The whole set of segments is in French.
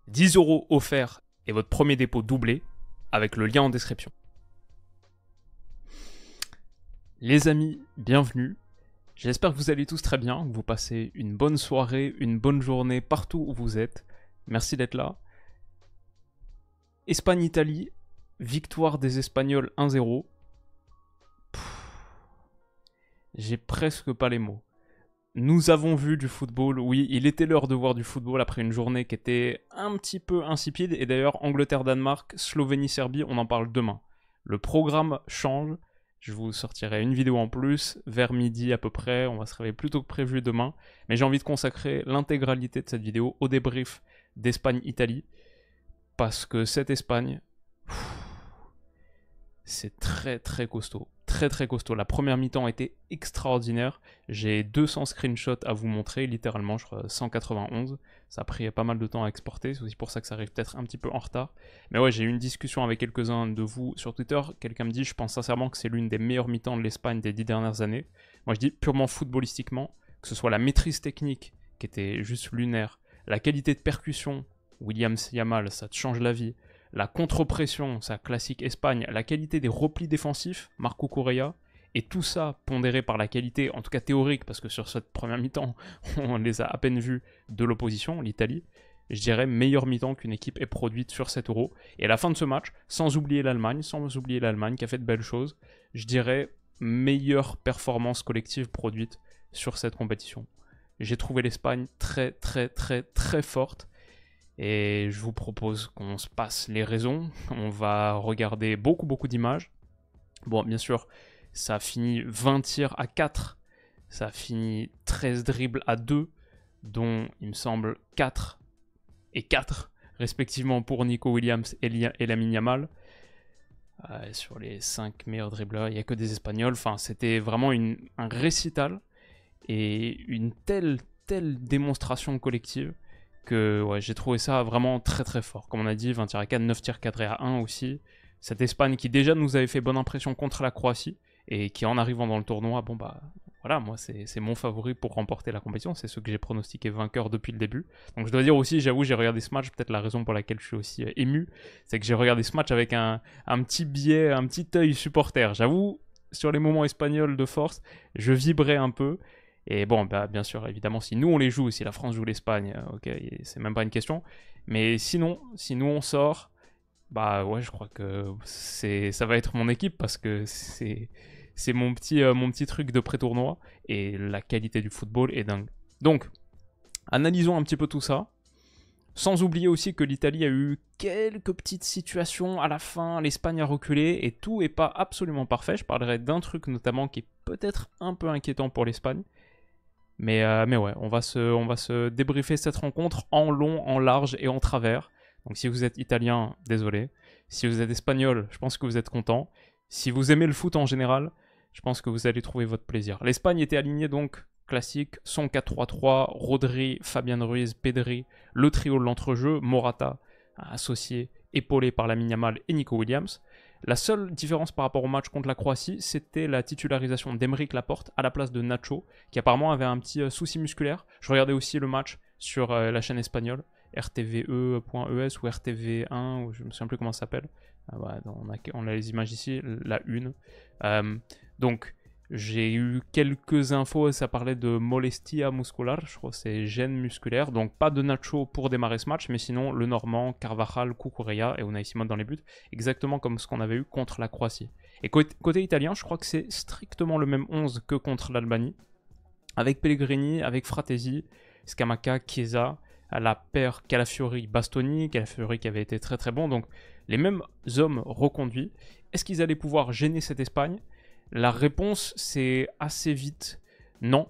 10 € offerts et votre premier dépôt doublé avec le lien en description. Les amis, bienvenue. J'espère que vous allez tous très bien, que vous passez une bonne soirée, une bonne journée partout où vous êtes. Merci d'être là. Espagne-Italie, victoire des Espagnols 1-0. J'ai presque pas les mots. Nous avons vu du football, oui, il était l'heure de voir du football après une journée qui était un petit peu insipide. Et d'ailleurs, Angleterre-Danemark, Slovénie-Serbie, on en parle demain. Le programme change. Je vous sortirai une vidéo en plus, vers midi à peu près. On va se réveiller plus tôt que prévu demain. Mais j'ai envie de consacrer l'intégralité de cette vidéo au débrief d'Espagne-Italie. Parce que cette Espagne, c'est très très costaud. Très très costaud. La première mi-temps était extraordinaire. J'ai 200 screenshots à vous montrer, littéralement, je crois 191. Ça a pris pas mal de temps à exporter, c'est aussi pour ça que ça arrive peut-être un petit peu en retard. Mais ouais, j'ai eu une discussion avec quelques-uns de vous sur Twitter. Quelqu'un me dit, je pense sincèrement que c'est l'une des meilleures mi-temps de l'Espagne des 10 dernières années. Moi je dis purement footballistiquement, que ce soit la maîtrise technique, qui était juste lunaire, la qualité de percussion, Williams Yamal, ça te change la vie. La contre-pression, sa classique Espagne, la qualité des replis défensifs, Marco Correa, et tout ça pondéré par la qualité, en tout cas théorique, parce que sur cette première mi-temps, on les a à peine vus de l'opposition, l'Italie, je dirais meilleure mi-temps qu'une équipe ait produite sur 7 €. Et à la fin de ce match, sans oublier l'Allemagne qui a fait de belles choses, je dirais meilleure performance collective produite sur cette compétition. J'ai trouvé l'Espagne très très très très forte. Et je vous propose qu'on se passe les raisons. On va regarder beaucoup d'images. Bon, bien sûr, ça a fini 20 tirs à 4. Ça a fini 13 dribbles à 2, dont, il me semble, 4 et 4, respectivement pour Nico Williams et Lamine Yamal. Sur les 5 meilleurs dribbleurs, il n'y a que des Espagnols. Enfin, c'était vraiment un récital et une telle démonstration collective que ouais, j'ai trouvé ça vraiment très très fort. Comme on a dit, 20 tirs à 4, 9 tirs cadrés à 1 aussi. Cette Espagne qui déjà nous avait fait bonne impression contre la Croatie et qui en arrivant dans le tournoi, bon bah voilà, moi c'est mon favori pour remporter la compétition, c'est ce que j'ai pronostiqué vainqueur depuis le début. Donc je dois dire aussi, j'avoue, j'ai regardé ce match, peut-être la raison pour laquelle je suis aussi ému, c'est que j'ai regardé ce match avec un petit biais, un petit œil supporter. J'avoue, sur les moments espagnols de force, je vibrais un peu. Et bon, bah, bien sûr, évidemment, si nous on les joue, si la France joue l'Espagne, ok, c'est même pas une question. Mais sinon, si nous on sort, bah ouais, je crois que ça va être mon équipe parce que c'est mon petit truc de pré-tournoi et la qualité du football est dingue. Donc, analysons un petit peu tout ça. Sans oublier aussi que l'Italie a eu quelques petites situations à la fin, l'Espagne a reculé et tout est pas absolument parfait. Je parlerai d'un truc notamment qui est peut-être un peu inquiétant pour l'Espagne. Mais ouais, on va se débriefer cette rencontre en long, en large et en travers. Donc si vous êtes italien, désolé. Si vous êtes espagnol, je pense que vous êtes content. Si vous aimez le foot en général, je pense que vous allez trouver votre plaisir. L'Espagne était alignée donc classique, son 4-3-3, Rodri, Fabian Ruiz, Pedri, le trio de l'entrejeu, Morata, associé, épaulé par Lamine Yamal et Nico Williams. La seule différence par rapport au match contre la Croatie, c'était la titularisation d'Aymeric Laporte à la place de Nacho, qui apparemment avait un petit souci musculaire. Je regardais aussi le match sur la chaîne espagnole, rtve.es ou RTV1, ou je ne me souviens plus comment ça s'appelle. On a les images ici, la une. Donc, j'ai eu quelques infos, ça parlait de molestia muscular, je crois que c'est gêne musculaire, donc pas de Nacho pour démarrer ce match, mais sinon le Normand, Carvajal, Cucurella et Unai Simon dans les buts, exactement comme ce qu'on avait eu contre la Croatie. Et côté italien, je crois que c'est strictement le même 11 que contre l'Albanie, avec Pellegrini, avec Fratesi, Scamacca, Chiesa, la paire Calafiori-Bastoni, Calafiori qui avait été très très bon, donc les mêmes hommes reconduits. Est-ce qu'ils allaient pouvoir gêner cette Espagne ? La réponse, c'est assez vite non.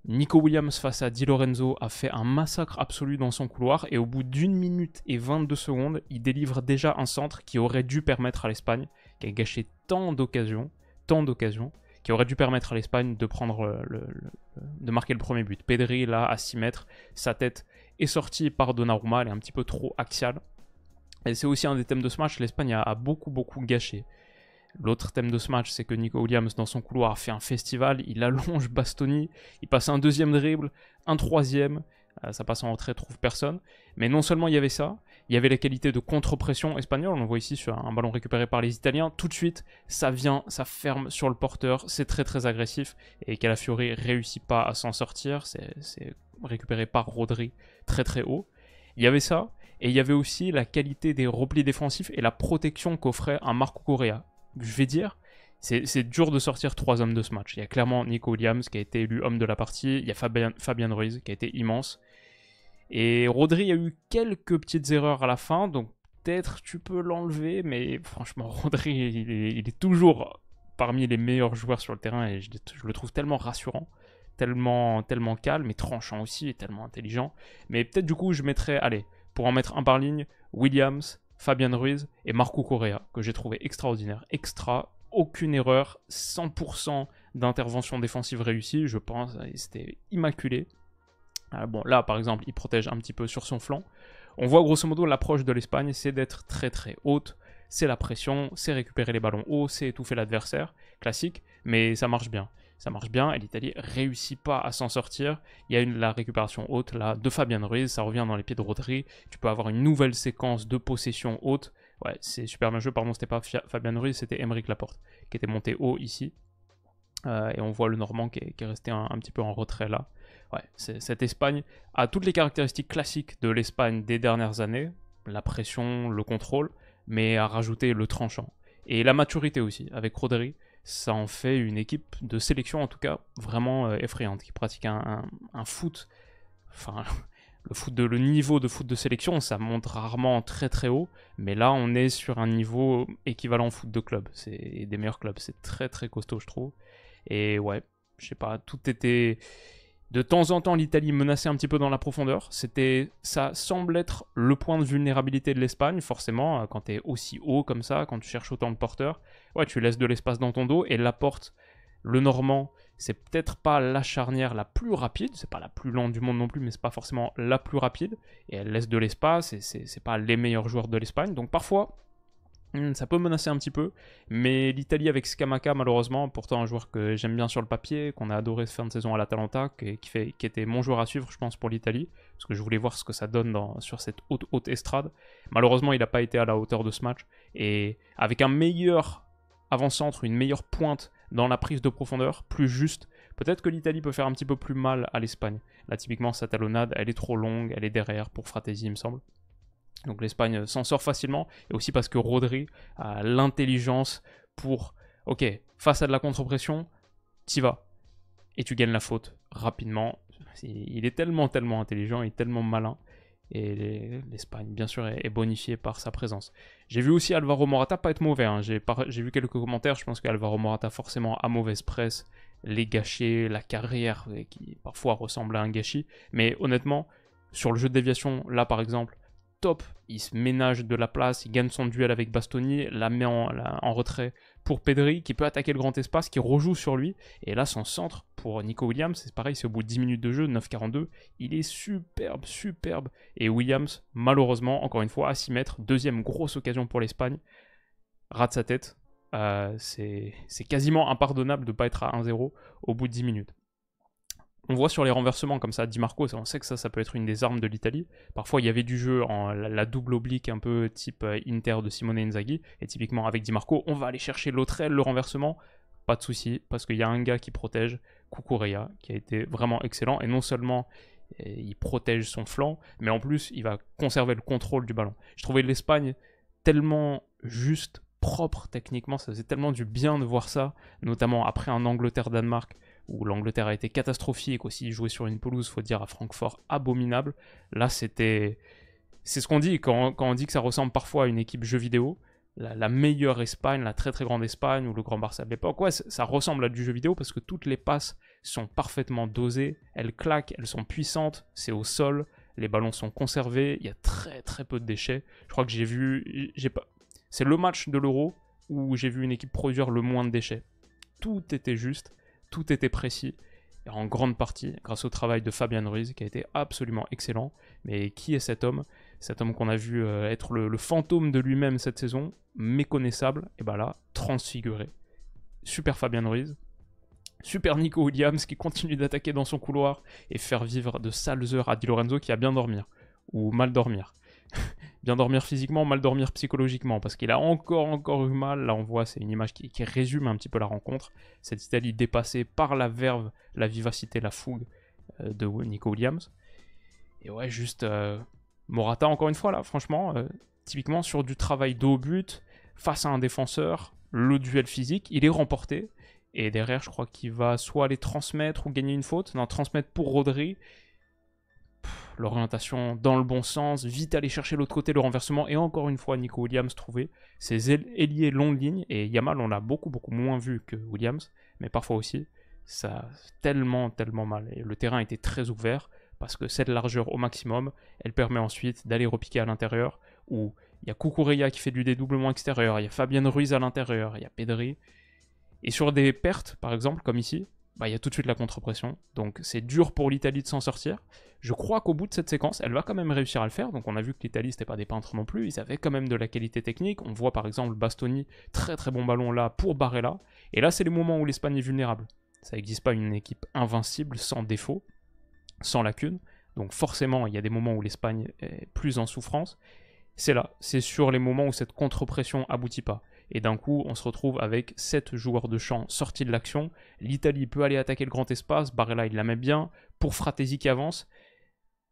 Nico Williams face à Di Lorenzo a fait un massacre absolu dans son couloir et au bout d'1 minute et 22 secondes, il délivre déjà un centre qui aurait dû permettre à l'Espagne, qui a gâché tant d'occasions, qui aurait dû permettre à l'Espagne de de marquer le premier but. Pedri, là, à 6 mètres, sa tête est sortie par Donnarumma, elle est un petit peu trop axiale. Et c'est aussi un des thèmes de ce match, l'Espagne a beaucoup gâché. L'autre thème de ce match, c'est que Nico Williams, dans son couloir, fait un festival, il allonge Bastoni, il passe un deuxième dribble, un troisième, ça passe en retrait, trouve personne. Mais non seulement il y avait ça, Il y avait la qualité de contre-pression espagnole, on le voit ici sur un ballon récupéré par les Italiens. Tout de suite, ça vient, ça ferme sur le porteur, c'est très très agressif. Et Calafiori réussit pas à s'en sortir, c'est récupéré par Rodri très très haut. Il y avait ça, et il y avait aussi la qualité des replis défensifs et la protection qu'offrait un Marco Correa. Je vais dire, c'est dur de sortir 3 hommes de ce match. Il y a clairement Nico Williams qui a été élu homme de la partie, il y a Fabian Ruiz qui a été immense. Et Rodri a eu quelques petites erreurs à la fin, donc peut-être tu peux l'enlever, mais franchement, Rodri, il est toujours parmi les meilleurs joueurs sur le terrain et je le trouve tellement rassurant, tellement calme et tranchant aussi, et tellement intelligent. Mais peut-être du coup, je mettrais, allez, pour en mettre un par ligne, Williams, Fabian Ruiz et Marco Correa, que j'ai trouvé extraordinaire. Aucune erreur, 100% d'intervention défensive réussie, je pense, c'était immaculé. Bon, là, par exemple, il protège un petit peu sur son flanc. On voit grosso modo l'approche de l'Espagne, c'est d'être très très haute, c'est la pression, c'est récupérer les ballons hauts, c'est étouffer l'adversaire, classique, mais ça marche bien. Ça marche bien et l'Italie réussit pas à s'en sortir. Il y a la récupération haute là de Fabian Ruiz, ça revient dans les pieds de Rodri. Tu peux avoir une nouvelle séquence de possession haute. Ouais, c'est super bien joué, pardon, c'était pas Fabian Ruiz, c'était Aymeric Laporte qui était monté haut ici. Et on voit le Normand qui est resté un petit peu en retrait là. Ouais, cette Espagne a toutes les caractéristiques classiques de l'Espagne des dernières années, la pression, le contrôle, mais a rajouté le tranchant. Et la maturité aussi, avec Rodri, ça en fait une équipe de sélection en tout cas vraiment effrayante, qui pratique un foot, enfin le niveau de foot de sélection, ça monte rarement très très haut, mais là on est sur un niveau équivalent au foot de club, c'est des meilleurs clubs, c'est très très costaud je trouve. Et ouais, je sais pas, tout était... De temps en temps, l'Italie menaçait un petit peu dans la profondeur. Ça semble être le point de vulnérabilité de l'Espagne, forcément, quand tu es aussi haut comme ça, quand tu cherches autant de porteurs. Ouais, tu laisses de l'espace dans ton dos et Laporte, le Normand, c'est peut-être pas la charnière la plus rapide, c'est pas la plus lente du monde non plus, mais c'est pas forcément la plus rapide. Et elle laisse de l'espace et c'est pas les meilleurs joueurs de l'Espagne. Donc parfois, ça peut menacer un petit peu, mais l'Italie avec Scamacca, malheureusement, pourtant un joueur que j'aime bien sur le papier, qu'on a adoré ce fin de saison à l'Atalanta, qui était mon joueur à suivre, je pense, pour l'Italie, parce que je voulais voir ce que ça donne sur cette haute estrade. Malheureusement, il n'a pas été à la hauteur de ce match, et avec un meilleur avant-centre, une meilleure pointe dans la prise de profondeur, plus juste, peut-être que l'Italie peut faire un petit peu plus mal à l'Espagne. Là, typiquement, sa talonnade, elle est trop longue, elle est derrière pour Fratesi, il me semble. Donc l'Espagne s'en sort facilement, et aussi parce que Rodri a l'intelligence pour, ok, face à de la contre-pression, t'y vas, et tu gagnes la faute rapidement. Il est tellement intelligent, il est tellement malin, et l'Espagne, bien sûr, est bonifiée par sa présence. J'ai vu aussi Alvaro Morata pas être mauvais, hein. J'ai vu quelques commentaires, je pense qu'Alvaro Morata forcément a mauvaise presse, les gâchets, la carrière, qui parfois ressemble à un gâchis, mais honnêtement, sur le jeu de déviation, là par exemple, top, il se ménage de la place, il gagne son duel avec Bastoni, la met en retrait pour Pedri, qui peut attaquer le grand espace, qui rejoue sur lui, et là son centre pour Nico Williams, c'est pareil, c'est au bout de 10 minutes de jeu, 9,42, il est superbe, et Williams, malheureusement, encore une fois, à 6 mètres, deuxième grosse occasion pour l'Espagne, rate sa tête, c'est quasiment impardonnable de ne pas être à 1-0 au bout de 10 minutes. On voit sur les renversements comme ça, Di Marco, on sait que ça peut être une des armes de l'Italie. Parfois, il y avait du jeu en la double oblique un peu type Inter de Simone Inzaghi. Et typiquement, avec Di Marco, on va aller chercher l'autre aile, le renversement. Pas de souci, parce qu'il y a un gars qui protège, Cucurella, qui a été vraiment excellent. Et non seulement il protège son flanc, mais en plus, il va conserver le contrôle du ballon. Je trouvais l'Espagne tellement juste, propre techniquement. Ça faisait tellement du bien de voir ça, notamment après un Angleterre-Danemark, où l'Angleterre a été catastrophique aussi, jouer sur une pelouse, faut dire, à Francfort, abominable. Là, c'est ce qu'on dit quand on dit que ça ressemble parfois à une équipe jeu vidéo, la meilleure Espagne, la très très grande Espagne, ou le grand Barça de l'époque. Ouais, ça ressemble à du jeu vidéo parce que toutes les passes sont parfaitement dosées, elles claquent, elles sont puissantes, c'est au sol, les ballons sont conservés, il y a très très peu de déchets. Je crois que c'est le match de l'Euro où j'ai vu une équipe produire le moins de déchets. Tout était juste, tout était précis, et en grande partie grâce au travail de Fabian Ruiz, qui a été absolument excellent. Mais qui est cet homme? Cet homme qu'on a vu être le fantôme de lui-même cette saison, méconnaissable, et bah là, transfiguré. Super Fabian Ruiz, super Nico Williams qui continue d'attaquer dans son couloir et faire vivre de sales heures à Di Lorenzo qui a bien dormir, ou mal dormir. bien dormir physiquement, mal dormir psychologiquement, parce qu'il a encore eu mal. Là, on voit, c'est une image qui résume un petit peu la rencontre. Cette Italie dépassée par la verve, la vivacité, la fougue de Nico Williams. Et ouais, juste Morata, encore une fois, là, franchement, typiquement sur du travail dos au but, face à un défenseur, le duel physique, il est remporté. Et derrière, je crois qu'il va soit aller transmettre ou gagner une faute. Non, transmettre pour Rodri. L'orientation dans le bon sens, vite aller chercher l'autre côté, le renversement. Et encore une fois, Nico Williams trouvé ses ailiers longue ligne. Et Yamal, on l'a beaucoup moins vu que Williams. Mais parfois aussi, ça tellement mal. Et le terrain était très ouvert parce que cette largeur au maximum, elle permet ensuite d'aller repiquer à l'intérieur. Où il y a Cucurella qui fait du dédoublement extérieur, il y a Fabien Ruiz à l'intérieur, il y a Pedri. Et sur des pertes, par exemple, comme ici, bah, il y a tout de suite la contre-pression. Donc c'est dur pour l'Italie de s'en sortir. Je crois qu'au bout de cette séquence, elle va quand même réussir à le faire. Donc on a vu que l'Italie, c'était pas des peintres non plus. Ils avaient quand même de la qualité technique. On voit par exemple Bastoni, très bon ballon là pour Barella. Et là, c'est les moments où l'Espagne est vulnérable. Ça n'existe pas une équipe invincible, sans défaut, sans lacune. Donc forcément, il y a des moments où l'Espagne est plus en souffrance. C'est là, c'est sur les moments où cette contre-pression aboutit pas. Et d'un coup, on se retrouve avec 7 joueurs de champ sortis de l'action. L'Italie peut aller attaquer le grand espace. Barella, il la met bien. Pour Fratesi qui avance.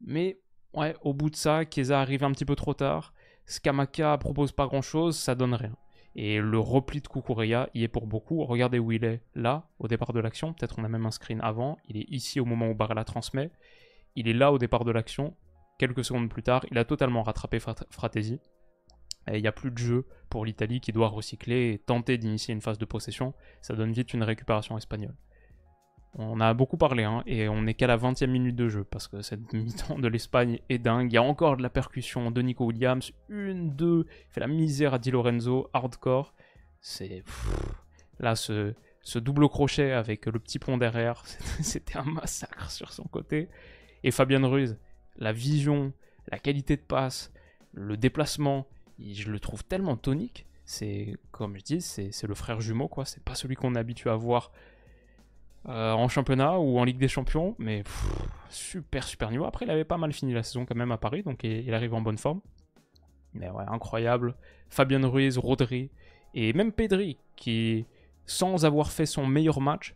Mais, ouais, au bout de ça, Chiesa arrive un petit peu trop tard. Scamacca propose pas grand-chose, ça donne rien. Et le repli de Cucurella y est pour beaucoup. Regardez où il est, là, au départ de l'action. Peut-être on a même un screen avant. Il est ici au moment où Barella transmet. Il est là au départ de l'action. Quelques secondes plus tard, il a totalement rattrapé Fratesi. Il n'y a plus de jeu pour l'Italie qui doit recycler et tenter d'initier une phase de possession. Ça donne vite une récupération espagnole. On a beaucoup parlé, hein, et on n'est qu'à la 20e minute de jeu, parce que cette mi-temps de l'Espagne est dingue. Il y a encore de la percussion de Nico Williams. 1-2, il fait la misère à Di Lorenzo, hardcore. C'est... Là, ce double crochet avec le petit pont derrière, c'était un massacre sur son côté. Et Fabien Ruiz, la vision, la qualité de passe, le déplacement... je le trouve tellement tonique. C'est, comme je dis, c'est le frère jumeau, quoi. C'est pas celui qu'on est habitué à voir en championnat ou en Ligue des Champions, mais super niveau. Après, il avait pas mal fini la saison quand même à Paris, donc il arrive en bonne forme. Mais ouais, incroyable. Fabien Ruiz, Rodri, et même Pedri, qui, sans avoir fait son meilleur match,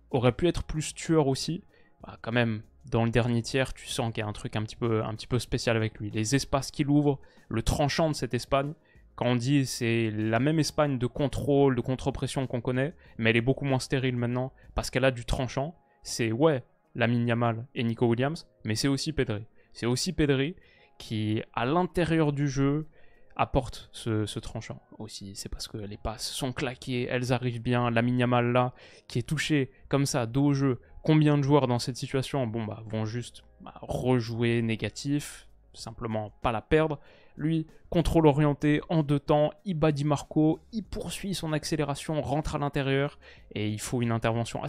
aurait pu être plus tueur aussi. Bah, quand même, dans le dernier tiers, tu sens qu'il y a un truc un petit peu spécial avec lui. Les espaces qu'il ouvre, le tranchant de cette Espagne. Quand on dit c'est la même Espagne de contrôle, de contre-pression qu'on connaît, mais elle est beaucoup moins stérile maintenant parce qu'elle a du tranchant. C'est ouais, Lamine Yamal et Nico Williams, mais c'est aussi Pedri. C'est aussi Pedri qui, à l'intérieur du jeu, apporte ce tranchant aussi. C'est parce que les passes sont claquées, elles arrivent bien. Lamine Yamal là, qui est touché comme ça, dos au jeu. Combien de joueurs dans cette situation vont juste rejouer négatif, simplement pas la perdre. Lui, contrôle orienté, en 2 temps, il bat Di Marco, il poursuit son accélération, rentre à l'intérieur, et il faut une intervention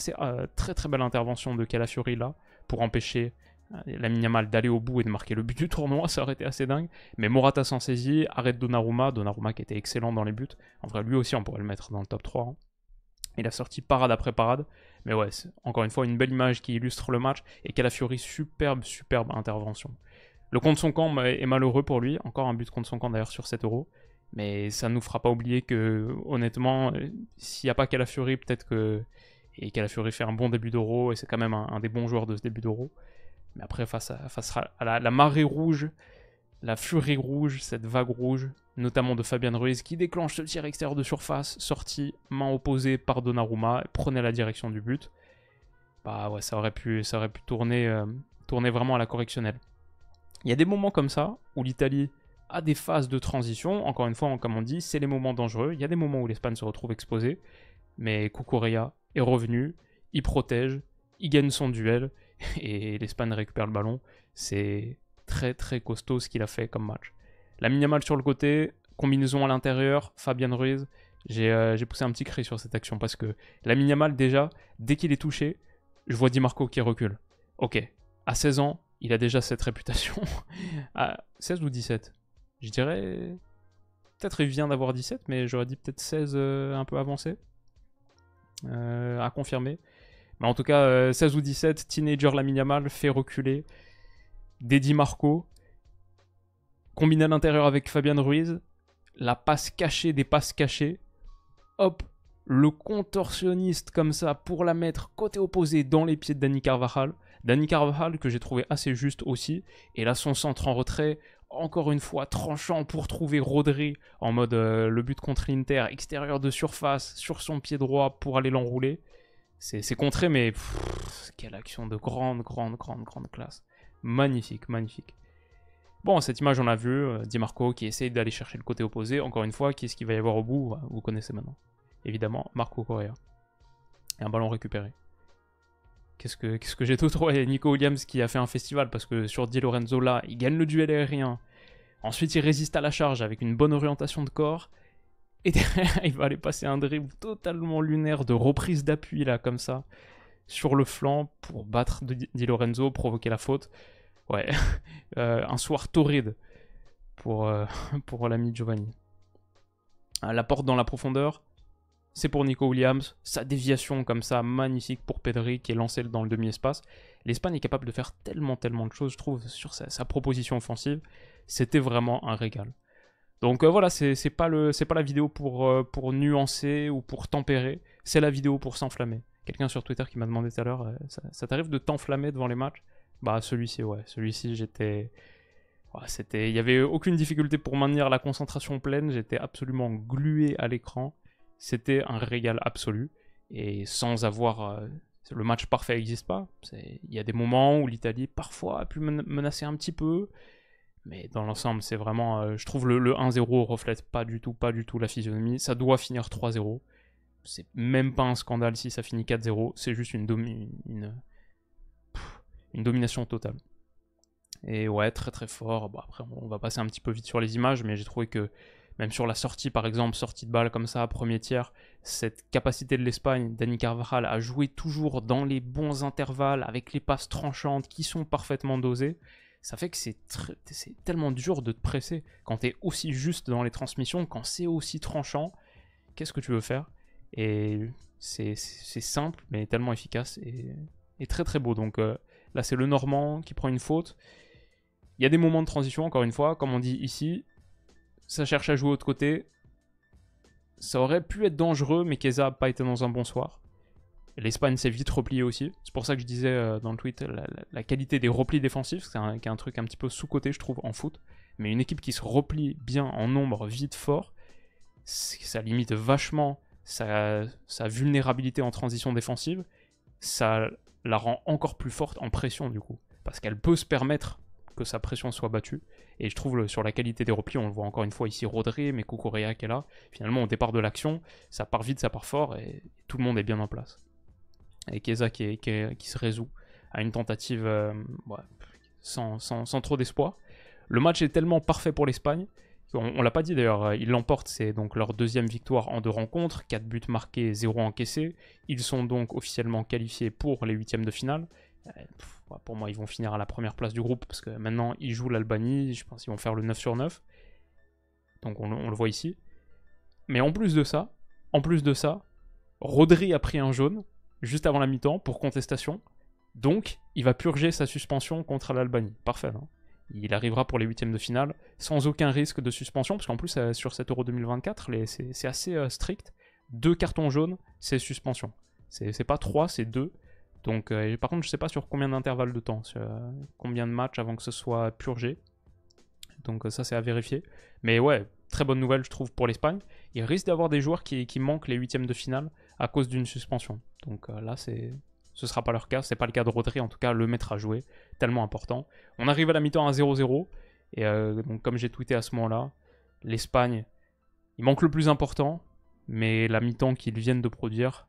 très belle intervention de Calafiori là, pour empêcher Lamine Yamal d'aller au bout et de marquer le but du tournoi. Ça aurait été assez dingue. Mais Morata s'en saisit, arrête Donnarumma qui était excellent dans les buts. En vrai, lui aussi, on pourrait le mettre dans le top 3. Hein. Il a sorti parade après parade. Mais ouais, c'est encore une fois une belle image qui illustre le match. Et Calafiori, superbe intervention. Le contre son camp est malheureux pour lui. Encore un but contre son camp d'ailleurs sur 7 €. Mais ça ne nous fera pas oublier que, honnêtement, s'il n'y a pas Calafiori, peut-être que... Et Calafiori fait un bon début d'Euro. Et c'est quand même un des bons joueurs de ce début d'Euro. Mais après, face à la marée rouge, la furie rouge, cette vague rouge, notamment de Fabien Ruiz, qui déclenche ce tir extérieur de surface, sorti, main opposée par Donnarumma, prenait la direction du but. Bah ouais, ça aurait pu tourner vraiment à la correctionnelle. Il y a des moments comme ça, où l'Italie a des phases de transition. Encore une fois, comme on dit, c'est les moments dangereux. Il y a des moments où l'Espagne se retrouve exposée. Mais Cucurella est revenu, il protège, il gagne son duel, et l'Espagne récupère le ballon. C'est très costaud ce qu'il a fait comme match. Lamine Yamal sur le côté, combinaison à l'intérieur, Fabien Ruiz. J'ai poussé un petit cri sur cette action parce que Lamine Yamal, déjà, dès qu'il est touché, je vois Di Marco qui recule. Ok, à 16 ans, il a déjà cette réputation. À 16 ou 17 ? Je dirais... Peut-être il vient d'avoir 17, mais j'aurais dit peut-être 16 un peu avancé. À confirmer. Mais en tout cas, 16 ou 17, teenager Lamine Yamal fait reculer des Di Marco. Combiné à l'intérieur avec Fabian Ruiz, la passe cachée des passes cachées. Hop, le contorsionniste comme ça pour la mettre côté opposé dans les pieds de Dani Carvajal. Dani Carvajal que j'ai trouvé assez juste aussi. Et là, son centre en retrait, encore une fois, tranchant pour trouver Rodri en mode le but contre l'Inter, extérieur de surface, sur son pied droit pour aller l'enrouler. C'est contré, mais quelle action de grande classe. Magnifique, magnifique. Bon, cette image, on l'a vu, Di Marco qui essaye d'aller chercher le côté opposé. Encore une fois, qui est-ce qu'il va y avoir au bout? Vous connaissez maintenant. Évidemment, Marco Correa. Et un ballon récupéré. Qu'est-ce que j'ai d'autre? Ouais, Nico Williams qui a fait un festival parce que sur Di Lorenzo là, il gagne le duel aérien. Ensuite, il résiste à la charge avec une bonne orientation de corps. Et derrière, il va aller passer un dribble totalement lunaire de reprise d'appui là, comme ça, sur le flanc pour battre Di Lorenzo, provoquer la faute. Ouais, un soir torride pour l'ami Giovanni. La porte dans la profondeur, c'est pour Nico Williams. Sa déviation comme ça, magnifique pour Pedri qui est lancé dans le demi-espace. L'Espagne est capable de faire tellement de choses, je trouve, sur sa proposition offensive. C'était vraiment un régal. Donc voilà, c'est pas la vidéo pour nuancer ou pour tempérer, c'est la vidéo pour s'enflammer. Quelqu'un sur Twitter qui m'a demandé tout à l'heure, ça t'arrive de t'enflammer devant les matchs? Bah celui-ci, ouais. Celui-ci, j'étais... Ouais, il n'y avait aucune difficulté pour maintenir la concentration pleine. J'étais absolument glué à l'écran. C'était un régal absolu. Et sans avoir... le match parfait n'existe pas. Il y a des moments où l'Italie, parfois, a pu menacer un petit peu. Mais dans l'ensemble, c'est vraiment... je trouve le 1-0 reflète pas du tout la physionomie. Ça doit finir 3-0. C'est même pas un scandale si ça finit 4-0. C'est juste une domination totale. Et ouais, très fort. Bon, après, on va passer un petit peu vite sur les images, mais j'ai trouvé que même sur la sortie, par exemple, sortie de balle comme ça, premier tiers, cette capacité de l'Espagne, Dani Carvajal, à jouer toujours dans les bons intervalles, avec les passes tranchantes qui sont parfaitement dosées, ça fait que c'est tellement dur de te presser. Quand tu es aussi juste dans les transmissions, quand c'est aussi tranchant, qu'est-ce que tu veux faire? Et c'est simple, mais tellement efficace et très beau. Donc là, c'est le Normand qui prend une faute. Il y a des moments de transition, encore une fois, comme on dit ici. Ça cherche à jouer de l'autre côté. Ça aurait pu être dangereux, mais Chiesa n'a pas été dans un bon soir. L'Espagne s'est vite repliée aussi. C'est pour ça que je disais dans le tweet la qualité des replis défensifs. C'est un truc un petit peu sous-coté, je trouve, en foot. Mais une équipe qui se replie bien en nombre, vite, fort, ça limite vachement sa vulnérabilité en transition défensive. Ça la rend encore plus forte en pression, du coup. Parce qu'elle peut se permettre que sa pression soit battue. Et je trouve sur la qualité des replis, on le voit encore une fois ici, Rodri, mais Cucurella qui est là. Finalement, au départ de l'action, ça part vite, ça part fort, et tout le monde est bien en place. Et Chiesa qui se résout à une tentative sans trop d'espoir. Le match est tellement parfait pour l'Espagne, on l'a pas dit d'ailleurs, ils l'emportent, c'est donc leur deuxième victoire en 2 rencontres, 4 buts marqués, 0 encaissés. Ils sont donc officiellement qualifiés pour les huitièmes de finale. Pour moi, ils vont finir à la première place du groupe, parce que maintenant, ils jouent l'Albanie, je pense qu'ils vont faire le 9 sur 9. Donc on le voit ici. Mais en plus de ça, Rodri a pris un jaune, juste avant la mi-temps, pour contestation. Donc, il va purger sa suspension contre l'Albanie. Parfait, non? Il arrivera pour les huitièmes de finale, sans aucun risque de suspension, parce qu'en plus, sur cet Euro 2024, c'est assez strict. 2 cartons jaunes, c'est suspension. C'est pas 3, c'est 2. Donc, par contre, je sais pas sur combien d'intervalles de temps, sur combien de matchs avant que ce soit purgé. Donc ça, c'est à vérifier. Mais ouais, très bonne nouvelle, je trouve, pour l'Espagne. Il risque d'avoir des joueurs qui manquent les huitièmes de finale à cause d'une suspension. Donc là, ce sera pas leur cas. C'est pas le cas de Rodri, en tout cas, le mettre à jouer, tellement important. On arrive à la mi-temps à 0-0. Et donc, comme j'ai tweeté à ce moment-là, l'Espagne, il manque le plus important. Mais la mi-temps qu'ils viennent de produire,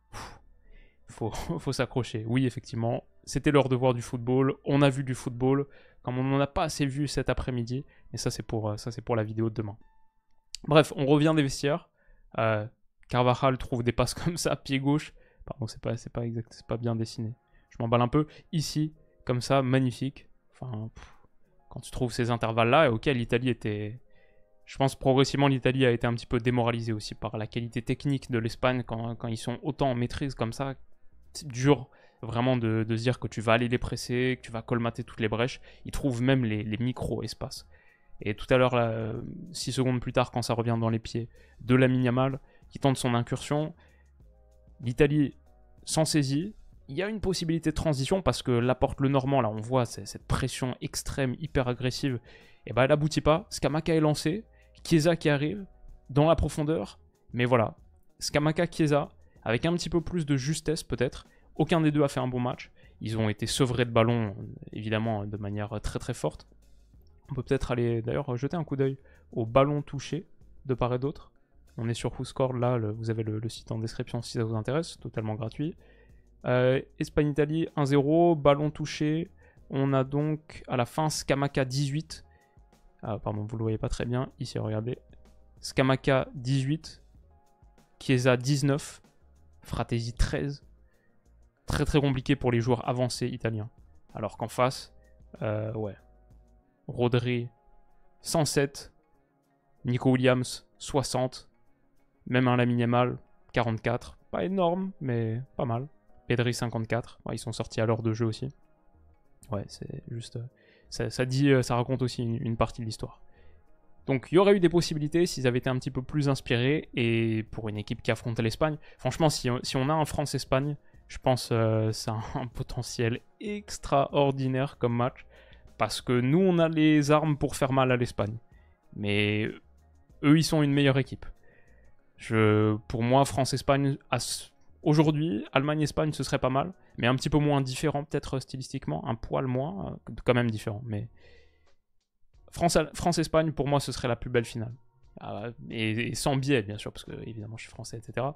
faut s'accrocher. Oui, effectivement, c'était leur devoir du football. On a vu du football, comme on n'en a pas assez vu cet après-midi. Et ça, c'est pour la vidéo de demain. Bref, on revient des vestiaires. Carvajal trouve des passes comme ça, pied gauche. Pardon, c'est pas exact, c'est pas bien dessiné. Je m'emballe un peu. Ici, comme ça, magnifique. Enfin, quand tu trouves ces intervalles-là, ok, l'Italie était... Je pense progressivement l'Italie a été un petit peu démoralisée aussi par la qualité technique de l'Espagne quand ils sont autant en maîtrise comme ça. C'est dur vraiment de se dire que tu vas aller les presser, que tu vas colmater toutes les brèches. Ils trouvent même les micro-espaces. Et tout à l'heure, 6 secondes plus tard, quand ça revient dans les pieds de Lamine Yamal, qui tente son incursion, l'Italie s'en saisit. Il y a une possibilité de transition parce que Laporte le Normand, là on voit cette pression extrême, hyper agressive, et ben elle aboutit pas. Scamacca est lancé, Chiesa qui arrive dans la profondeur, mais voilà, Scamacca, Chiesa, avec un petit peu plus de justesse peut-être. Aucun des deux a fait un bon match. Ils ont été sevrés de ballon, évidemment, de manière très très forte. On peut peut-être aller d'ailleurs jeter un coup d'œil au ballon touché de part et d'autre. On est sur WhoScored, là, vous avez le site en description si ça vous intéresse, totalement gratuit. Espagne-Italie 1-0, ballon touché. On a donc à la fin Scamacca 18. Ah, pardon, vous le voyez pas très bien. Ici, regardez. Scamacca 18. Chiesa 19. Fratesi 13. Très très compliqué pour les joueurs avancés italiens. Alors qu'en face, ouais. Rodri 107. Nico Williams 60. Même un Lamine Yamal 44. Pas énorme, mais pas mal. Pedri 54. Ouais, ils sont sortis à l'heure de jeu aussi. Ouais, c'est juste... Ça raconte aussi une partie de l'histoire. Donc il y aurait eu des possibilités s'ils avaient été un petit peu plus inspirés. Et pour une équipe qui affrontait l'Espagne, franchement, si on a un France-Espagne, je pense que c'est un potentiel extraordinaire comme match. Parce que nous, on a les armes pour faire mal à l'Espagne. Mais eux, ils sont une meilleure équipe. Pour moi, France-Espagne, aujourd'hui, Allemagne-Espagne, ce serait pas mal. Mais un petit peu moins différent, peut-être stylistiquement. Un poil moins, quand même différent. Mais France-Espagne, pour moi, ce serait la plus belle finale. Et sans biais, bien sûr, parce que évidemment, je suis français, etc.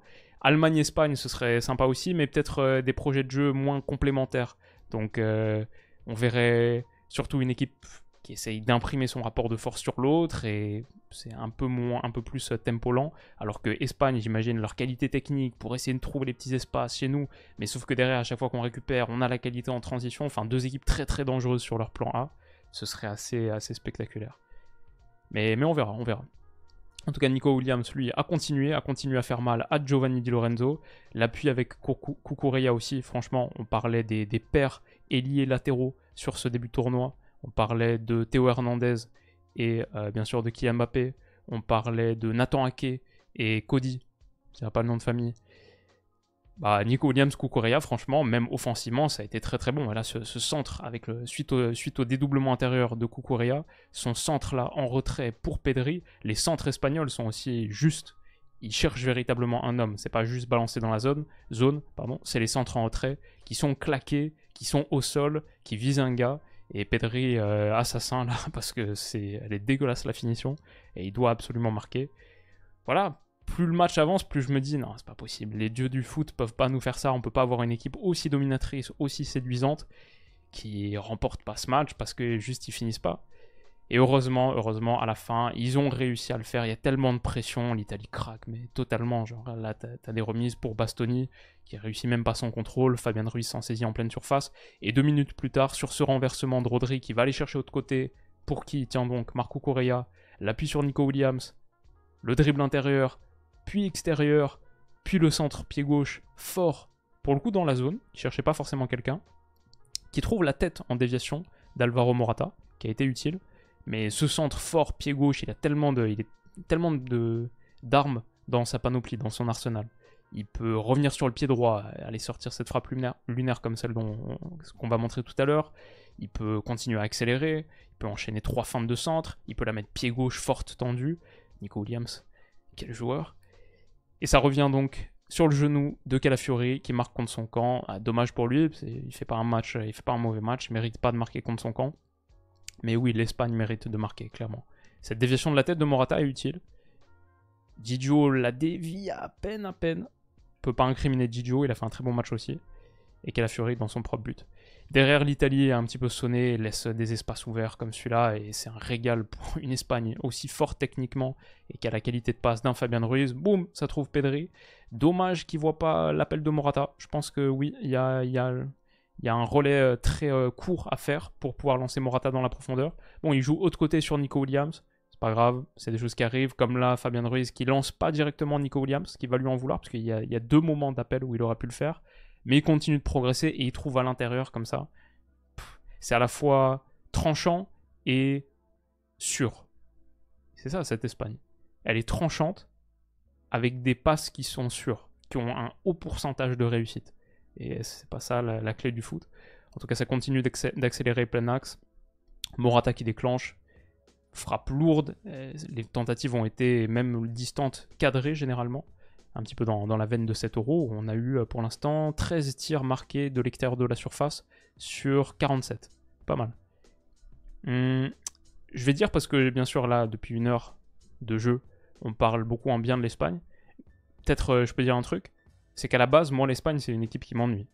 Allemagne-Espagne, ce serait sympa aussi, mais peut-être des projets de jeu moins complémentaires. Donc, on verrait surtout une équipe qui essaye d'imprimer son rapport de force sur l'autre, et c'est un peu plus tempo lent, alors que Espagne, j'imagine, leur qualité technique pour essayer de trouver les petits espaces chez nous, mais sauf que derrière, à chaque fois qu'on récupère, on a la qualité en transition, enfin, deux équipes très très dangereuses sur leur plan A. Ce serait assez spectaculaire. Mais on verra, on verra. En tout cas, Nico Williams, lui, a continué à faire mal à Giovanni Di Lorenzo. L'appui avec Cucurella aussi, franchement, on parlait des paires ailiers latéraux sur ce début de tournoi. On parlait de Théo Hernandez et bien sûr de Kylian Mbappé. On parlait de Nathan Ake et Cody, c'est pas le nom de famille. Bah, Nico Williams, Cucurella, franchement, même offensivement, ça a été très très bon. Et là, ce centre, suite au dédoublement intérieur de Cucurella, son centre là en retrait pour Pedri, les centres espagnols sont aussi justes. Ils cherchent véritablement un homme. C'est pas juste balancé dans la zone, c'est les centres en retrait qui sont claqués, qui sont au sol, qui visent un gars. Et Pedri, assassin là, parce que elle est dégueulasse la finition, et il doit absolument marquer. Voilà. Plus le match avance, plus je me dis, non, c'est pas possible. Les dieux du foot peuvent pas nous faire ça. On peut pas avoir une équipe aussi dominatrice, aussi séduisante, qui remporte pas ce match parce que juste ils finissent pas. Et heureusement, à la fin, ils ont réussi à le faire. Il y a tellement de pression, l'Italie craque, mais totalement. Genre là, t'as des remises pour Bastoni, qui réussit même pas son contrôle. Fabien Ruiz s'en saisit en pleine surface. Et 2 minutes plus tard, sur ce renversement de Rodri, qui va aller chercher de l'autre côté, pour qui tiens donc Marco Correa, l'appui sur Nico Williams, le dribble intérieur, puis extérieur, puis le centre pied gauche fort, pour le coup dans la zone, qui cherchait pas forcément quelqu'un, qui trouve la tête en déviation d'Alvaro Morata, qui a été utile, mais ce centre fort pied gauche, il a tellement d'armes dans sa panoplie, dans son arsenal. Il peut revenir sur le pied droit, aller sortir cette frappe lunaire comme celle qu'on va montrer tout à l'heure. Il peut continuer à accélérer, il peut enchaîner 3 feintes de centre, il peut la mettre pied gauche forte tendue. Nico Williams, quel joueur! Et ça revient donc sur le genou de Calafiori qui marque contre son camp. Ah, dommage pour lui, il fait pas un mauvais match, il mérite pas de marquer contre son camp. Mais oui, l'Espagne mérite de marquer, clairement. Cette déviation de la tête de Morata est utile. Gigio la dévie à peine. On peut pas incriminer Gigio, il a fait un très bon match aussi. Et Calafiori dans son propre but. Derrière, l'Italie est un petit peu sonnée, laisse des espaces ouverts comme celui-là, et c'est un régal pour une Espagne aussi forte techniquement et qui a la qualité de passe d'un Fabien Ruiz. Boum, ça trouve Pedri. Dommage qu'il ne voit pas l'appel de Morata. Je pense que oui, il y a un relais très court à faire pour pouvoir lancer Morata dans la profondeur. Bon, il joue autre côté sur Nico Williams. C'est pas grave, c'est des choses qui arrivent. Comme là, Fabien Ruiz qui lance pas directement Nico Williams, qui va lui en vouloir, parce qu'il y a 2 moments d'appel où il aurait pu le faire. Mais il continue de progresser et il trouve à l'intérieur comme ça. C'est à la fois tranchant et sûr. C'est ça, cette Espagne. Elle est tranchante, avec des passes qui sont sûres, qui ont un haut pourcentage de réussite. Et c'est pas ça la clé du foot. En tout cas, ça continue d'accélérer plein axe. Morata qui déclenche, frappe lourde. Les tentatives ont été même distantes, cadrées généralement. Un petit peu dans la veine de 7 euros. On a eu pour l'instant 13 tirs marqués de l'extérieur de la surface sur 47. Pas mal. Je vais dire parce que bien sûr là, depuis 1 heure de jeu, on parle beaucoup en bien de l'Espagne. Peut-être je peux dire un truc, c'est qu'à la base, moi l'Espagne c'est une équipe qui m'ennuie.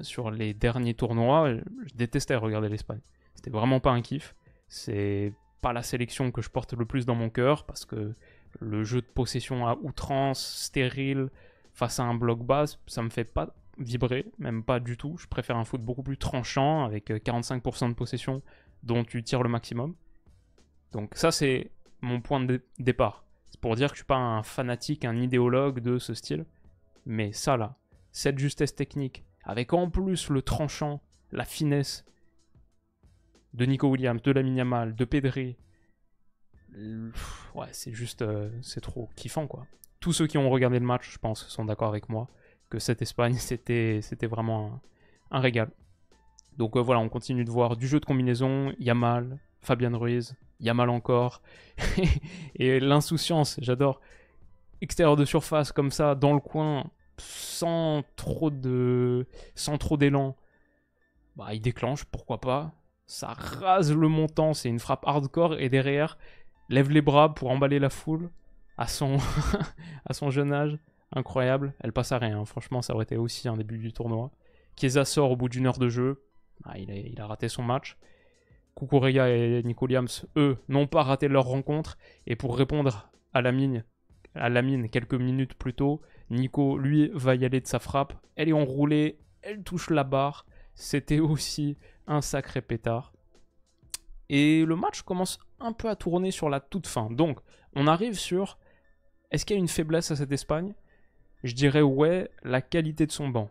Sur les derniers tournois, je détestais regarder l'Espagne. C'était vraiment pas un kiff. C'est pas la sélection que je porte le plus dans mon cœur parce que le jeu de possession à outrance, stérile, face à un bloc bas, ça me fait pas vibrer, même pas du tout. Je préfère un foot beaucoup plus tranchant avec 45% de possession dont tu tires le maximum. Donc ça c'est mon point de départ. C'est pour dire que je suis pas un fanatique, un idéologue de ce style. Mais ça là, cette justesse technique, avec en plus le tranchant, la finesse de Nico Williams, de Lamine Yamal, de Pedri, ouais, c'est juste, c'est trop kiffant quoi. Tous ceux qui ont regardé le match, je pense, sont d'accord avec moi que cette Espagne, c'était vraiment un régal. Donc voilà, on continue de voir du jeu de combinaison, Yamal, Fabian Ruiz, Yamal encore, et l'insouciance, j'adore. Extérieur de surface comme ça, dans le coin, sans trop d'élan, bah il déclenche, pourquoi pas. Ça rase le montant, c'est une frappe hardcore, et derrière, lève les bras pour emballer la foule à son, à son jeune âge. Incroyable, elle passe à rien, hein. Franchement ça aurait été aussi un début du tournoi. Chiesa sort au bout d'1 heure de jeu, ah, il a raté son match. Cucurella et Nico Williams, eux, n'ont pas raté leur rencontre, et pour répondre à Lamine quelques minutes plus tôt, Nico, lui, va y aller de sa frappe, elle est enroulée, elle touche la barre, c'était aussi un sacré pétard. Et le match commence un peu à tourner sur la toute fin. Donc, on arrive sur... Est-ce qu'il y a une faiblesse à cette Espagne? Je dirais ouais, la qualité de son banc.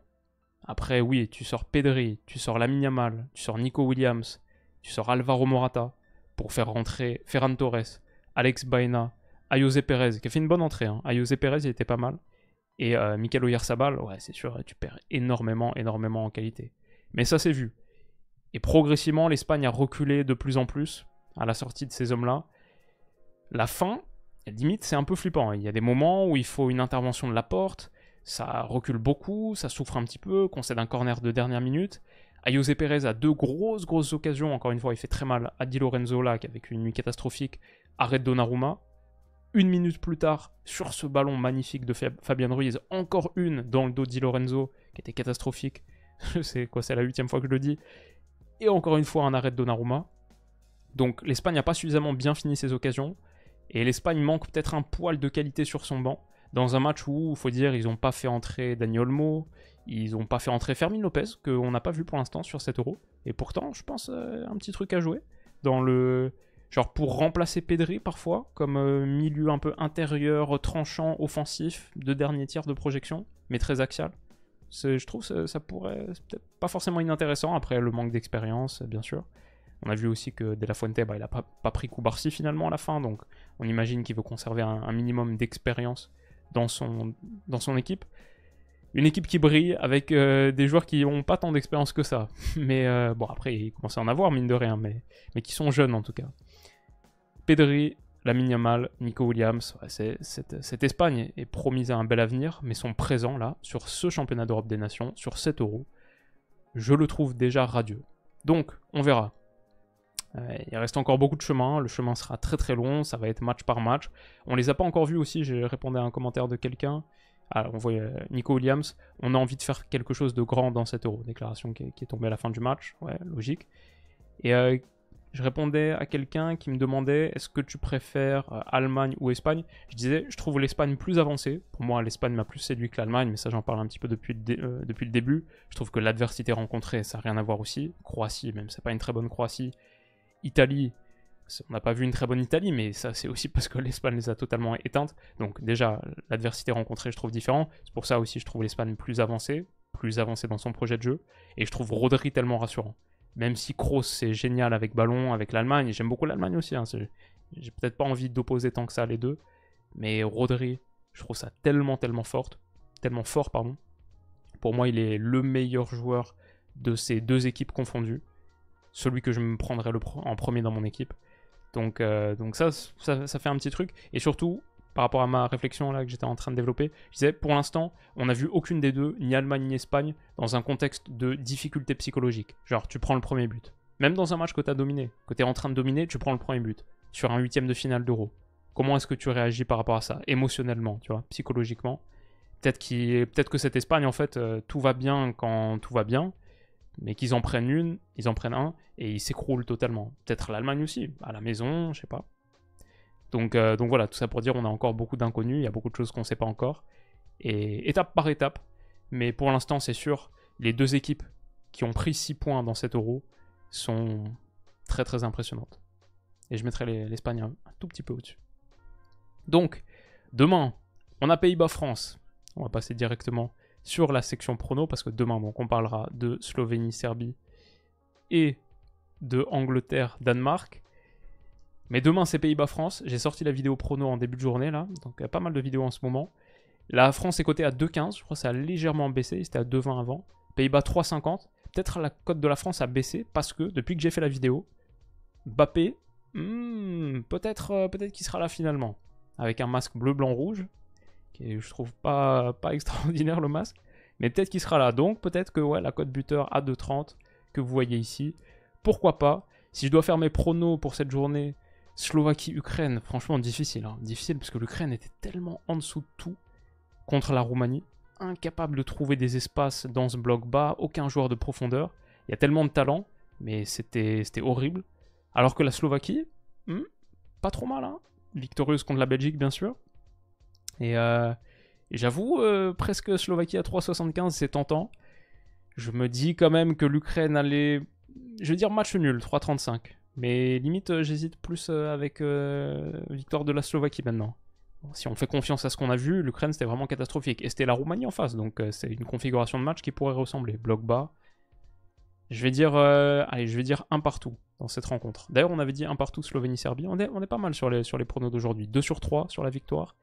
Après, oui, tu sors Pedri, tu sors Lamine Yamal, tu sors Nico Williams, tu sors Alvaro Morata pour faire rentrer Ferran Torres, Alex Baena, Ayoze Perez, qui a fait une bonne entrée. Hein. Ayoze Perez, il était pas mal. Et Mikel Oyarzabal, ouais, c'est sûr, tu perds énormément en qualité. Mais ça, c'est vu. Et progressivement, l'Espagne a reculé de plus en plus à la sortie de ces hommes-là. La fin, limite, c'est un peu flippant. Il y a des moments où il faut une intervention de Laporte, ça recule beaucoup, ça souffre un petit peu, concède un corner de dernière minute. Ayoze Perez a 2 grosses occasions, encore une fois, il fait très mal à Di Lorenzo là, avec une nuit catastrophique, arrête Donnarumma. 1 minute plus tard, sur ce ballon magnifique de Fabian Ruiz, encore une dans le dos de Di Lorenzo, qui était catastrophique. C'est la 8e fois que je le dis. Et encore une fois, un arrêt de Donnarumma. Donc l'Espagne n'a pas suffisamment bien fini ses occasions. Et l'Espagne manque peut-être un poil de qualité sur son banc. Dans un match où, il faut dire, ils n'ont pas fait entrer Dani Olmo, ils n'ont pas fait entrer Fermin Lopez, qu'on n'a pas vu pour l'instant sur 7 euros. Et pourtant, je pense, un petit truc à jouer. Dans le... Genre pour remplacer Pedri parfois, comme milieu un peu intérieur, tranchant, offensif, de dernier tir de projection, mais très axial. Je trouve que ça pourrait... C'est peut-être pas forcément inintéressant, après le manque d'expérience, bien sûr. On a vu aussi que De La Fuente, bah, il n'a pas pris Koubarsi finalement à la fin, donc on imagine qu'il veut conserver un minimum d'expérience dans son équipe. Une équipe qui brille avec des joueurs qui n'ont pas tant d'expérience que ça. Mais bon, après, ils commencent à en avoir, mine de rien, mais qui sont jeunes en tout cas. Pedri, Lamine Yamal, Nico Williams, ouais, cette Espagne est promise à un bel avenir, mais son présent là, sur ce championnat d'Europe des Nations, sur 7 euros, je le trouve déjà radieux. Donc, on verra. Il reste encore beaucoup de chemin, le chemin sera très très long, ça va être match par match. On les a pas encore vus aussi, j'ai répondu à un commentaire de quelqu'un. On voit Nico Williams, on a envie de faire quelque chose de grand dans 7 euros. Déclaration qui est tombée à la fin du match, ouais, logique. Et je répondais à quelqu'un qui me demandait est-ce que tu préfères Allemagne ou Espagne. Je disais, je trouve l'Espagne plus avancée. Pour moi, l'Espagne m'a plus séduit que l'Allemagne, mais ça j'en parle un petit peu depuis le début. Je trouve que l'adversité rencontrée, ça n'a rien à voir aussi. Croatie, même, c'est pas une très bonne Croatie. Italie, on n'a pas vu une très bonne Italie, mais ça c'est aussi parce que l'Espagne les a totalement éteintes. Donc déjà, l'adversité rencontrée, je trouve différent. C'est pour ça aussi je trouve l'Espagne plus avancée dans son projet de jeu. Et je trouve Rodri tellement rassurant. Même si Kroos c'est génial avec ballon, avec l'Allemagne, et j'aime beaucoup l'Allemagne aussi, hein, J'ai peut-être pas envie d'opposer tant que ça les deux. Mais Rodri, je trouve ça tellement fort, pardon. Pour moi, il est le meilleur joueur de ces deux équipes confondues. Celui que je me prendrais en premier dans mon équipe. Donc ça fait un petit truc. Et surtout, par rapport à ma réflexion là que j'étais en train de développer, je disais, pour l'instant, on n'a vu aucune des deux, ni Allemagne ni Espagne, dans un contexte de difficulté psychologique. Genre, tu prends le premier but. Même dans un match que tu as dominé, que tu es en train de dominer, tu prends le premier but. Sur un 8ème de finale d'Euro. Comment est-ce que tu réagis par rapport à ça? Émotionnellement, tu vois, psychologiquement. Peut-être que cette Espagne, en fait, tout va bien quand tout va bien, mais qu'ils en prennent un, et ils s'écroulent totalement. Peut-être l'Allemagne aussi, à la maison, je sais pas. Donc voilà, tout ça pour dire on a encore beaucoup d'inconnus, il y a beaucoup de choses qu'on ne sait pas encore. Et étape par étape, mais pour l'instant c'est sûr, les deux équipes qui ont pris 6 points dans cet Euro sont très très impressionnantes. Et je mettrai l'Espagne un tout petit peu au-dessus. Donc, demain, on a Pays-Bas-France. On va passer directement sur la section prono, parce que demain, donc, on parlera de Slovénie-Serbie et de Angleterre-Danemark. Mais demain, c'est Pays-Bas-France. J'ai sorti la vidéo prono en début de journée, là. Donc, il y a pas mal de vidéos en ce moment. La France est cotée à 2,15. Je crois que ça a légèrement baissé. C'était à 2,20 avant. Pays-Bas, 3,50. Peut-être la cote de la France a baissé parce que, depuis que j'ai fait la vidéo, Mbappé, peut-être qu'il sera là finalement. Avec un masque bleu, blanc, rouge. Qui est, je trouve pas extraordinaire le masque. Mais peut-être qu'il sera là. Donc, peut-être que ouais, la cote buteur à 2,30 que vous voyez ici. Pourquoi pas? Si je dois faire mes pronos pour cette journée, Slovaquie-Ukraine, franchement difficile. Hein. Difficile parce que l'Ukraine était tellement en dessous de tout contre la Roumanie. Incapable de trouver des espaces dans ce bloc bas. Aucun joueur de profondeur. Il y a tellement de talent. Mais c'était horrible. Alors que la Slovaquie, pas trop mal. Hein. Victorieuse contre la Belgique, bien sûr. Et j'avoue, presque Slovaquie à 3,75, c'est tentant. Je me dis quand même que l'Ukraine allait... Je veux dire match nul, 3,35. Mais limite, j'hésite plus avec victoire de la Slovaquie maintenant. Bon, si on fait confiance à ce qu'on a vu, l'Ukraine c'était vraiment catastrophique. Et c'était la Roumanie en face, donc c'est une configuration de match qui pourrait ressembler. Bloc bas. Je vais dire un partout dans cette rencontre. D'ailleurs, on avait dit un partout Slovénie-Serbie. On est pas mal sur les pronos d'aujourd'hui. 2 sur 3 sur la victoire.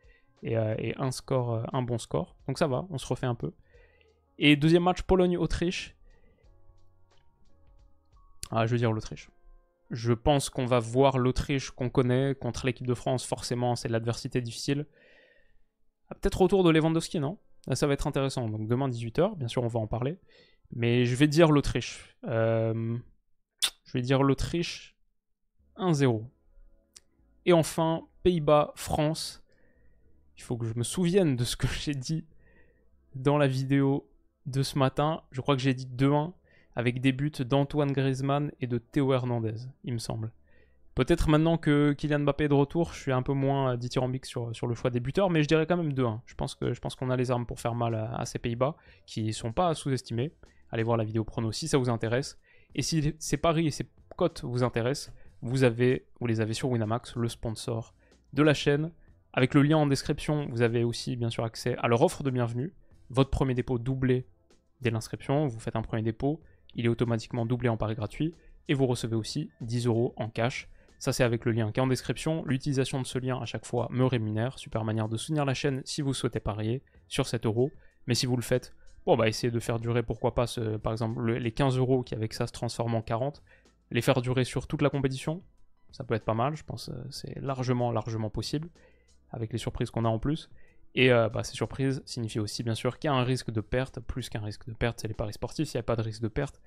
Et un bon score. Donc ça va, on se refait un peu. Et deuxième match, Pologne-Autriche. Je veux dire l'Autriche. Je pense qu'on va voir l'Autriche qu'on connaît contre l'équipe de France. Forcément, c'est l'adversité difficile. Peut-être autour de Lewandowski, non? Là, ça va être intéressant. Donc demain 18h, bien sûr, on va en parler. Mais je vais dire l'Autriche. Je vais dire l'Autriche 1-0. Et enfin, Pays-Bas-France. Il faut que je me souvienne de ce que j'ai dit dans la vidéo de ce matin. Je crois que j'ai dit 2-1 avec des buts d'Antoine Griezmann et de Théo Hernandez, il me semble. Peut-être maintenant que Kylian Mbappé est de retour, je suis un peu moins dithyrambique sur le choix des buteurs, mais je dirais quand même 2-1. Je pense qu'on a les armes pour faire mal à ces Pays-Bas, qui ne sont pas sous-estimés. Allez voir la vidéo prono si ça vous intéresse. Et si ces paris et ces cotes vous intéressent, vous les avez sur Winamax, le sponsor de la chaîne. Avec le lien en description, vous avez aussi bien sûr accès à leur offre de bienvenue. Votre premier dépôt doublé dès l'inscription. Vous faites un premier dépôt, il est automatiquement doublé en pari gratuit. Et vous recevez aussi 10 € en cash. Ça, c'est avec le lien qui est en description. L'utilisation de ce lien à chaque fois me rémunère. Super manière de soutenir la chaîne si vous souhaitez parier sur 7 €. Mais si vous le faites, essayez de faire durer, pourquoi pas, par exemple, les 15 € qui avec ça se transforment en 40. Les faire durer sur toute la compétition. Ça peut être pas mal, je pense c'est largement possible. Avec les surprises qu'on a en plus. Et ces surprises signifient aussi bien sûr qu'il y a un risque de perte. Plus qu'un risque de perte, c'est les paris sportifs. S'il n'y a pas de risque de perte,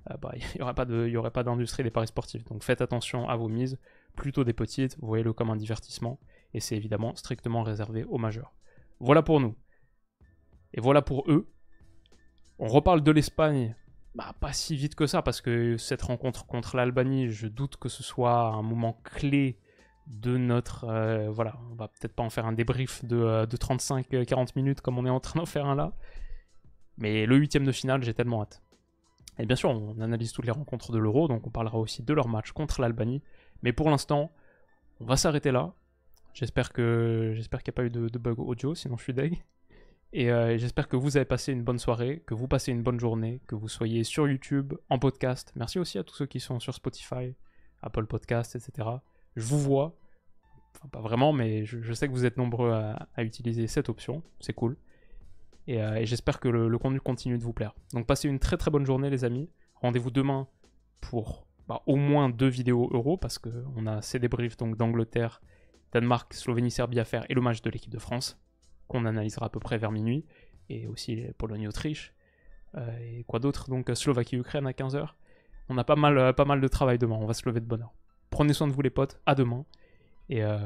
il n'y aurait pas d'industrie des paris sportifs. Donc faites attention à vos mises, plutôt des petites, voyez-le comme un divertissement. Et c'est évidemment strictement réservé aux majeurs. Voilà pour nous. Et voilà pour eux. On reparle de l'Espagne. Pas si vite que ça, parce que cette rencontre contre l'Albanie, je doute que ce soit un moment clé de notre... on va peut-être pas en faire un débrief de 35-40 minutes comme on est en train d'en faire un là. Mais le 8ème de finale, j'ai tellement hâte. Et bien sûr, on analyse toutes les rencontres de l'Euro, donc on parlera aussi de leur match contre l'Albanie. Mais pour l'instant, on va s'arrêter là. J'espère qu'il n'y a pas eu de bug audio, sinon je suis deg. Et j'espère que vous avez passé une bonne soirée, que vous passez une bonne journée, que vous soyez sur YouTube, en podcast. Merci aussi à tous ceux qui sont sur Spotify, Apple Podcast, etc. Je vous vois. Enfin, pas vraiment, mais je sais que vous êtes nombreux à utiliser cette option. C'est cool. Et j'espère que le contenu continue de vous plaire. Donc passez une très très bonne journée les amis. Rendez-vous demain pour au moins 2 vidéos Euro, parce qu'on a ces débriefs donc d'Angleterre, Danemark, Slovénie, Serbie à faire, et le match de l'équipe de France, qu'on analysera à peu près vers minuit, et aussi Pologne-Autriche, et quoi d'autre, donc Slovaquie-Ukraine à 15h. On a pas mal de travail demain, on va se lever de bonne heure. Prenez soin de vous les potes, à demain, et ouais.